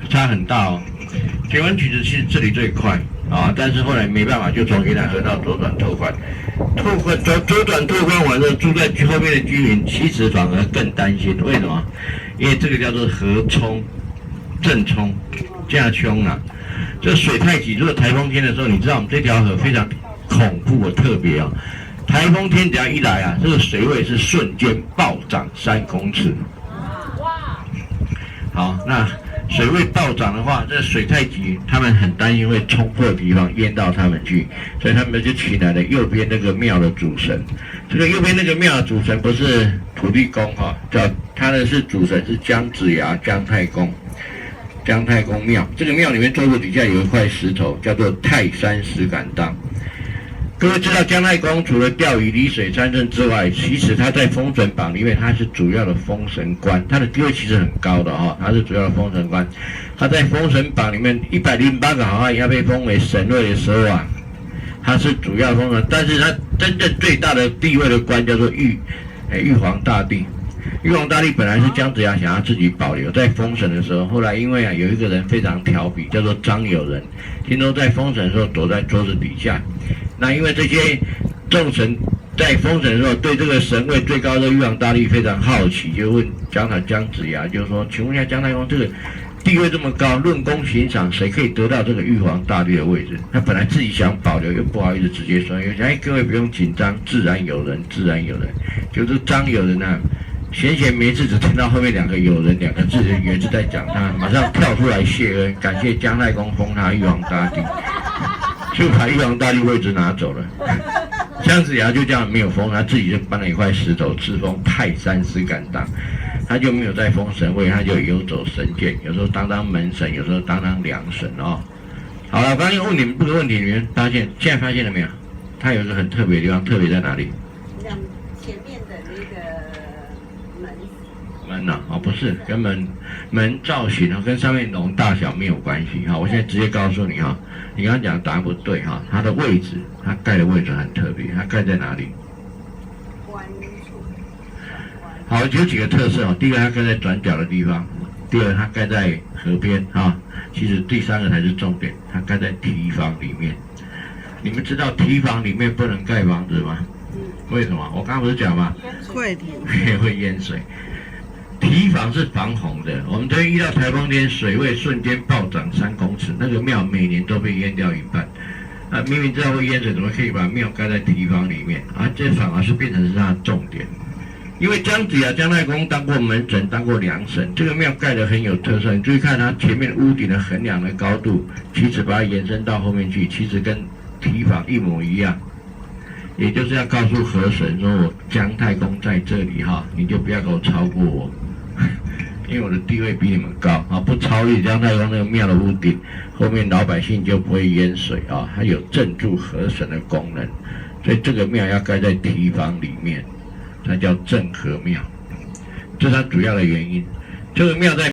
差很大哦。铁湾其实是这里最快啊，但是后来没办法，就从宜兰河道左转拓宽，左转拓宽完之后，住在后面的居民其实反而更担心，为什么？因为这个叫做河冲、正冲、架冲啊。这水太急，如果台风天的时候，你知道我们这条河非常恐怖特别哦。台风天只要一来啊，这个水位是瞬间暴涨3公尺。好，那水位暴涨的话，这水太急，他们很担心会冲破堤防淹到他们去，所以他们就请来了右边那个庙的主神。这个右边那个庙的主神不是土地公哈，叫他的是主神是姜子牙姜太公。姜太公庙，这个庙里面桌子底下有一块石头，叫做泰山石敢当。各位知道姜太公除了钓鱼、离水参政之外，其实他在封神榜里面他是主要的封神官，他的地位其实很高的哈，他是主要的封神官。他在封神榜里面108个好汉要被封为神位的时候啊，他是主要封神，但是他真正最大的地位的官叫做玉皇大帝。玉皇大帝本来是姜子牙想要自己保留，在封神的时候，后来因为有一个人非常调皮，叫做张友仁，听说在封神的时候躲在桌子底下。那因为这些众神在封神的时候对这个神位最高的玉皇大帝非常好奇，就问姜子牙，就说：“请问一下姜太公，这个地位这么高，论功行赏，谁可以得到这个玉皇大帝的位置？”他本来自己想保留，又不好意思直接说，又想：“各位不用紧张，自然有人，自然有人。”就是张友仁啊。闲没事，只听到后面2个友人2个字，以为是在讲他，马上跳出来谢恩，感谢姜太公封他玉皇大帝，就把玉皇大帝位置拿走了。姜子牙就这样没有封，他自己就搬了一块石头自封泰山石敢当，他就没有再封神位，他就游走神界，有时候当门神，有时候当梁神哦。好了，刚刚问你们这个问题，你们现在发现了没有？它有一个很特别的地方，特别在哪里？前面的那个门啊，不是，跟门造型啊，跟上面龙大小没有关系哈。我现在直接告诉你哈，你刚刚讲的答案不对哈，它的位置，它盖的位置很特别，它盖在哪里？好，有几个特色哦。第一个，它盖在转角的地方；第二，它盖在河边啊。其实第三个才是重点，它盖在堤防里面。你们知道堤防里面不能盖房子吗？为什么？我刚刚不是讲吗？会淹水。堤防是防洪的，我们这边遇到台风天，水位瞬间暴涨3公尺，那个庙每年都被淹掉一半。明明知道会淹水，怎么可以把庙盖在堤防里面？这反而是变成是它的重点。因为姜子牙姜太公当过门神，当过梁神，这个庙盖得很有特色。你注意看它前面屋顶的横梁的高度，其实把它延伸到后面去，其实跟堤防一模一样。也就是要告诉河神说，我姜太公在这里哈，你就不要给我超过我。因为我的地位比你们高啊，不超越姜太公那个庙的屋顶，后面老百姓就不会淹水啊，它有镇住河神的功能，所以这个庙要盖在堤防里面，它叫镇河庙，这是它主要的原因。这个庙在